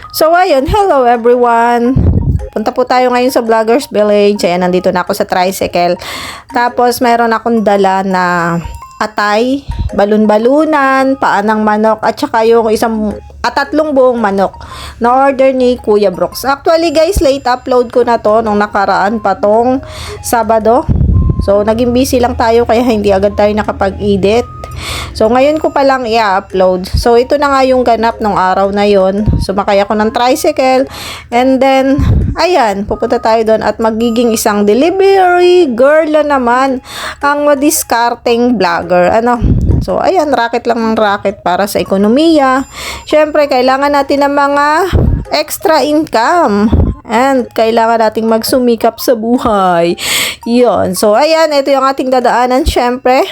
So ayun, hello everyone. Punta po tayo ngayon sa Vloggers Village. Ayan, nandito na ako sa tricycle. Tapos meron akong dala na atay, balon-balunan, paanang manok, at saka yung tatlong buong manok na order ni Kuya Brooks. Actually guys, late upload ko na to nung nakaraan pa tong Sabado. So naging busy lang tayo kaya hindi agad tayo nakapag-edit. So, ngayon ko pa lang i-upload. So, ito na nga yung ganap nung araw na yon. Sumakay ako ng tricycle. And then, ayan, pupunta tayo doon at magiging isang delivery girl na naman ang madiskarteng vlogger. So, ayan, racket lang ng racket para sa ekonomiya. Siyempre, kailangan natin ng mga extra income. And kailangan nating magsumikap sa buhay. Yon. So, ayan, ito yung ating dadaanan. Siyempre,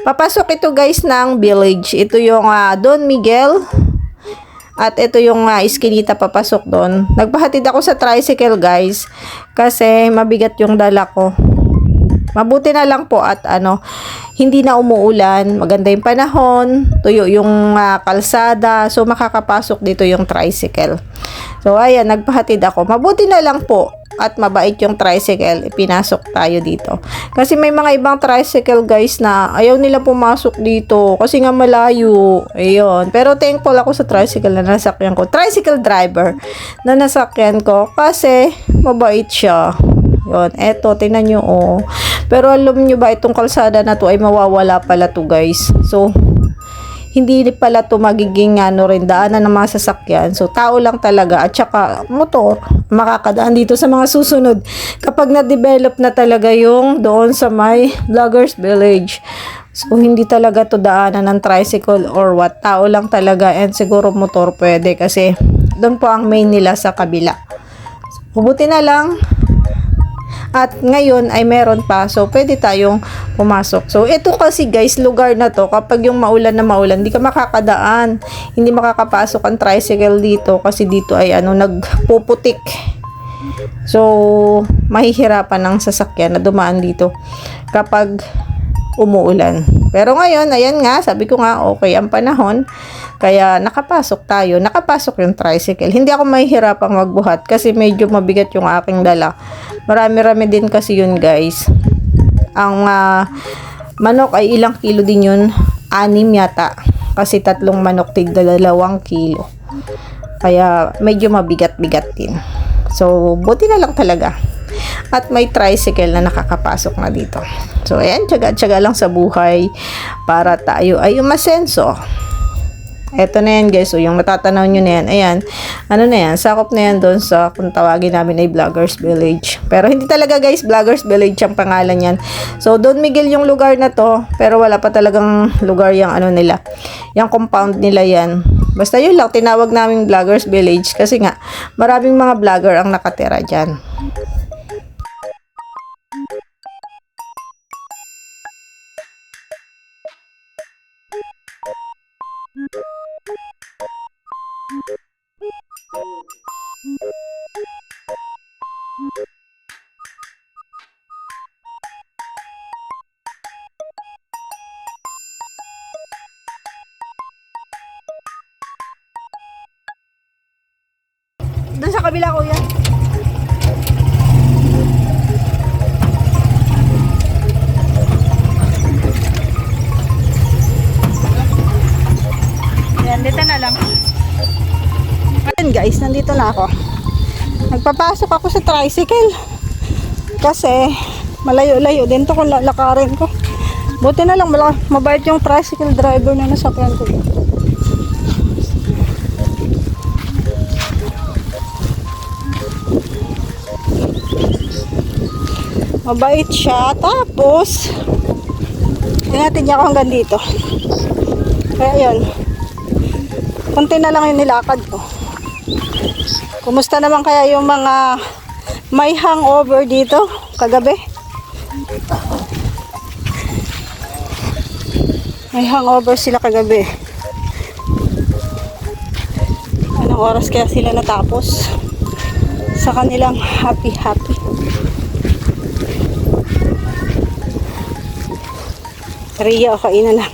papasok ito guys ng village. Ito yung Don Miguel. At ito yung iskinita papasok doon. Nagpahatid ako sa tricycle guys. Kasi mabigat yung dala ko. Mabuti na lang po at hindi na umuulan. Maganda yung panahon. Tuyo yung kalsada. So makakapasok dito yung tricycle. So ayan, nagpahatid ako. Mabuti na lang po. At mabait yung tricycle, pinasok tayo dito. Kasi may mga ibang tricycle guys na ayaw nila pumasok dito kasi nga malayo. Ayun. Pero thankful ako sa tricycle na nasakyan ko. Tricycle driver na nasakyan ko kasi mabait siya. Yun. Eto, tingnan nyo oh. Pero alam nyo ba itong kalsada na to ay mawawala pala to guys. So, hindi pala to magiging rin daanan ng mga sasakyan. So, tao lang talaga at saka motor makakadaan dito sa mga susunod kapag na-develop na talaga yung doon sa may Vloggers Village. So, hindi talaga to daanan ng tricycle or what. Tao lang talaga and siguro motor pwede kasi doon po ang main nila sa kabila. So, buti na lang. At ngayon ay meron pa. So, pwede tayong pumasok. So, ito kasi guys, lugar na to, kapag yung maulan na maulan, hindi ka makakadaan. Hindi makakapasok ang tricycle dito kasi dito ay nagpuputik. So, mahihirapan ng sasakyan na dumaan dito kapag umuulan. Pero ngayon, ayan nga, sabi ko nga, okay ang panahon. Kaya nakapasok tayo. Nakapasok yung tricycle. Hindi ako mahihirapang magbuhat kasi medyo mabigat yung aking dala. Marami-rami din kasi yun guys. Ang manok ay ilang kilo din yun? 6 yata. Kasi 3 manok tigda 2 kilo. Kaya medyo mabigat-bigat din. So, buti na lang talaga. At may tricycle na nakakapasok na dito. So, ayan, tsaga-tsaga lang sa buhay para tayo ay umasenso. Eto na yan guys, so yung matatanaw nyo na yan, ayan, na yan, sakop na yan doon sa kung tawagin namin ay Vloggers Village. Pero hindi talaga guys, Vloggers Village ang pangalan yan. So, Don Miguel yung lugar na to, pero wala pa talagang lugar yung nila, yung compound nila yan. Basta yun lang, tinawag namin Vloggers Village kasi nga, maraming mga vlogger ang nakatira dyan. Doon sa kabila kuya. Ayan, dito na lang. Ayan guys, nandito na ako. Nagpapasok ako sa tricycle. Kasi malayo-layo din to kung lalakarin ko. Buti na lang, mabait yung tricycle driver na nasakyan ko. Mabait siya. Tapos, tingnan niya ako hanggang dito. Kaya yun. Kunti na lang yung nilakad ko. Kumusta naman kaya yung mga may hangover dito kagabi? May hangover sila kagabi. Anong oras kaya sila natapos? Sa kanilang happy. Ria, kainan lang.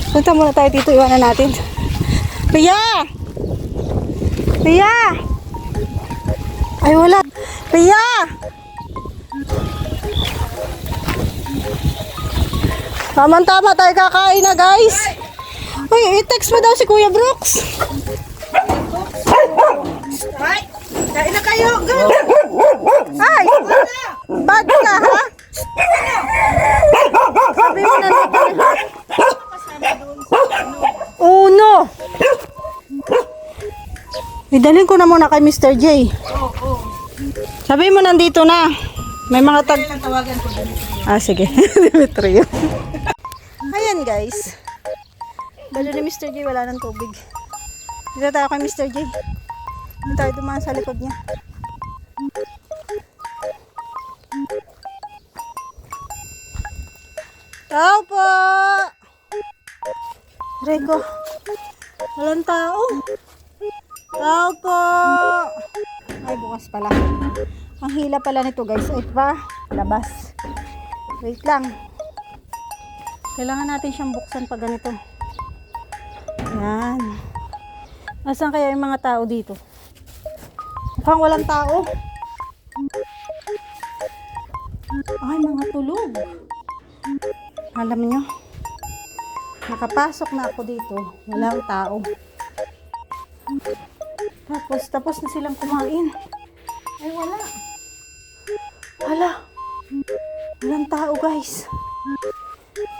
Punta muna tayo dito, iwanan natin. Pia! Pia! Ay, wala. Pia! Tama-tama tayo kakain na, guys. Uy, i-text mo daw si Kuya Brooks. Ay, kain na kayo. Ay! Bad ka, ha? Sabi mo na dito. Uno! Idalhin ko na muna kay Mr. J. Sabi mo nandito na. May mga tag... Tawagan ko dali. Ah, sige. Dimitrio. Ayan, guys. Balo ni Mr. J, wala ng tubig. Dito tayo kay Mr. J. Dito tayo dumaan sa likod niya. Tao po! Rego. Walang tao. Tao po! Ay, bukas pala. Ang hila pala nito, guys. Ay, pa. Labas. Wait lang. Kailangan natin siyang buksan pag ganito. Yan. Nasaan kaya yung mga tao dito? Mukhang walang tao. Ay, mga tulog. Alam nyo, nakapasok na ako dito. Walang tao. Tapos na silang kumain. Ay, wala. Hala. Walang tao, guys.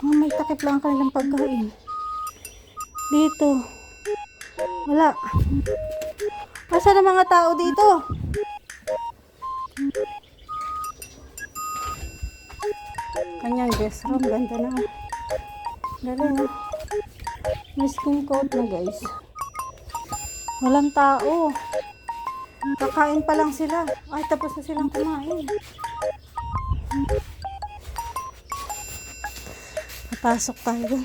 May takip lang ang kanilang pagkain. Dito. Wala. Asan ang mga tao dito? Kanyang guest room. Ganda na. Galing, no? May skin coat na, guys. Walang tao. Kakain pa lang sila. Ay, tapos na silang kumain. Papasok tayo dun.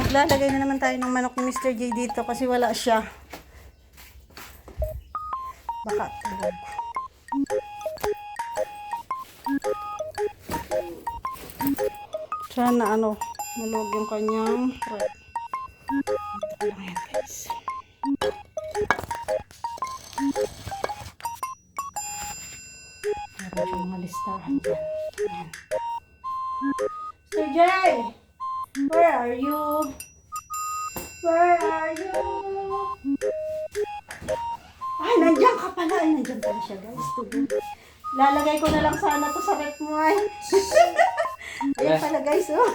Maglalagay na naman tayo ng manok ni Mr. J dito kasi wala siya. Baka tulog. Sana malog yung kanyang thread. Ito lang yan, guys. Meron siyang mga listahan dyan. Ayan. Mr. J! Where are you? Where are you? Ay, nandiyan ka pala. Ay, nandiyan pala siya, guys. Tulog. Lalagay ko na lang sana to sa rep mo, ay. Ayan pala, guys, oh.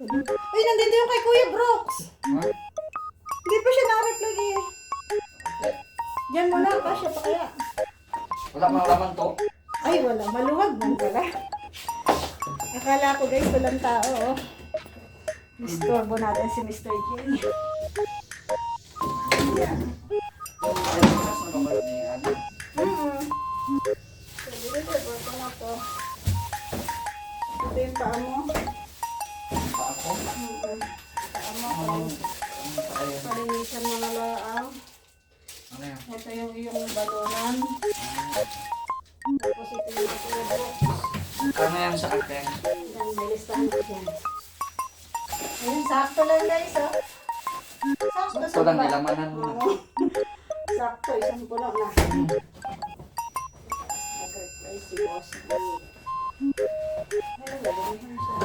Tulog. Ay, nandito yung kay Kuya Brooks. Hindi pa siya na-reply, eh. Diyan mo na, pa siya pa kaya. Wala mang laman to. Ay, wala. Maluwag man pala. Akala ko, guys, walang tao, oh. Istorbo natin si Mr. J. Ayan. Deliver ko na to. Ito yung paa mo. Pa ako? Paa mo. Palinisan mo na laang. Ano yan? Ito yung iyong balonan. Tapos ito yung ito. Ano yan sa akin? Yan, may listahan ko dyan. Ayun, sakto lang, guys, oh. Sakto Ito lang, nilamanan mo na. Oo. Sakto, isang pulang na. Nag-reply si boss. Ayun, gagawin mo siya.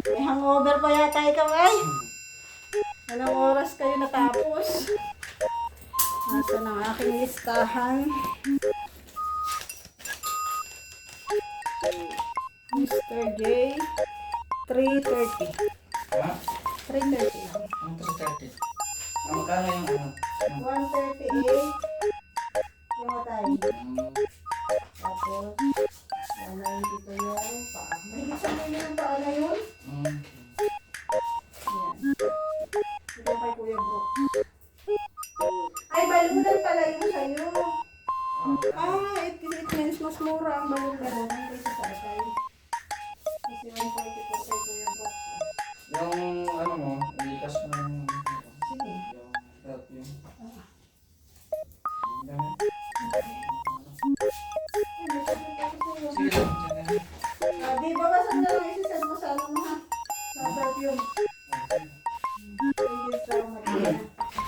May hangover pa yata ikaw, ay. Anong oras kayo natapos? Asan ang aking listahan? Mr. J. 3:30. Ha? 3:30 lang. Ang 3:30. Ang magkano yung ano? 1:38. Yung matay. Tapos, 192 yung paa. May isang mo yung paa na yun? Yan. Ito kay Kuya Bro. Ay, balunan pala yung sa'yo. It means mas mura ang balunan kaysa sa atay. Kasi 144 kay Kuya Bro. Yung ano mo, Itas mo yung... Sige. Yung... Yung... Sige lang, sige. Di ba ba saan na lang isasend mo sa ano mo ha? Sa perfume. Thank you so much.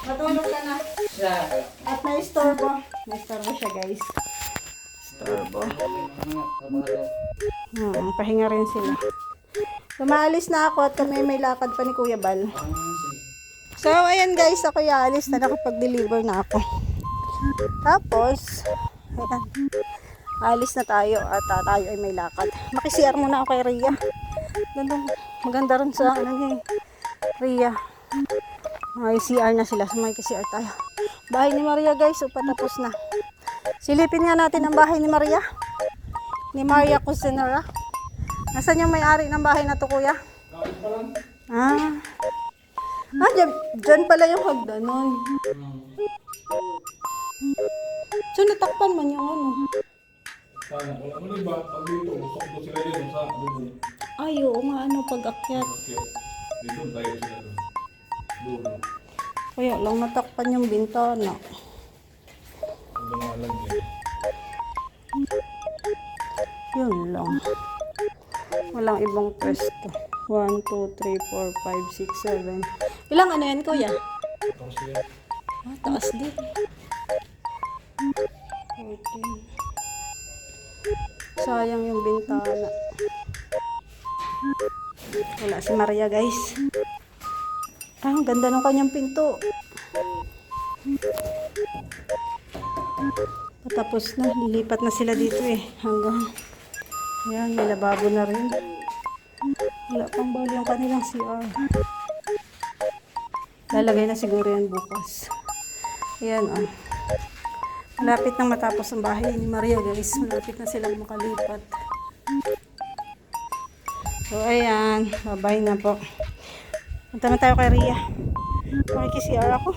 Matulog ka na. Siya. At na-istorbo. Na-istorbo siya guys. Istorbo. Pahinga rin sila. Lumaalis na ako at kami may lakad pa ni Kuya Bal. So, ayan guys, ako yaalis na nakapag-deliver na ako. Tapos, ayan, alis na tayo at tayo ay may lakad. Maki-CR muna ako kay Rhea. Doon, maganda rin sa ano niya, Rhea. May CR na sila, so may CR tayo. Bahay ni Maria guys, so patapos na. Silipin nga natin ang bahay ni Maria. Ni Maria Cusinera. Nasaan yung may-ari ng bahay na to, kuya? Dyan pala yung hagdanon. So, natakpan man yung ano. Sana, wala mo ba? Pag dito, gusto ko sila yun sa doon. Ay, oo nga, ano, pag-akyat. Dito tayo sila doon. Doon. Kaya lang natakpan yung bintana. Ang bangalan niya. Yun lang. Walang ibang pwesto. 1, 2, 3, 4, 5, 6, 7. Ilang ano yan, kuya? Tapos yan. Taas din. 14. Sayang yung bintana. Wala si Maria, guys. Ang ganda ng kanyang pinto. Patapos na. Lilipat na sila dito eh. Hanggang ayan, may lababo na rin. Wala pang bali yung kanilang CR. Lalagay na siguro yan bukas. Ayan, oh. Malapit nang matapos ang bahay ni Maria, guys. Malapit na silang makalipat. So, ayan. Bye-bye na po. Punta na tayo kay Rhea. Makikisiar ako.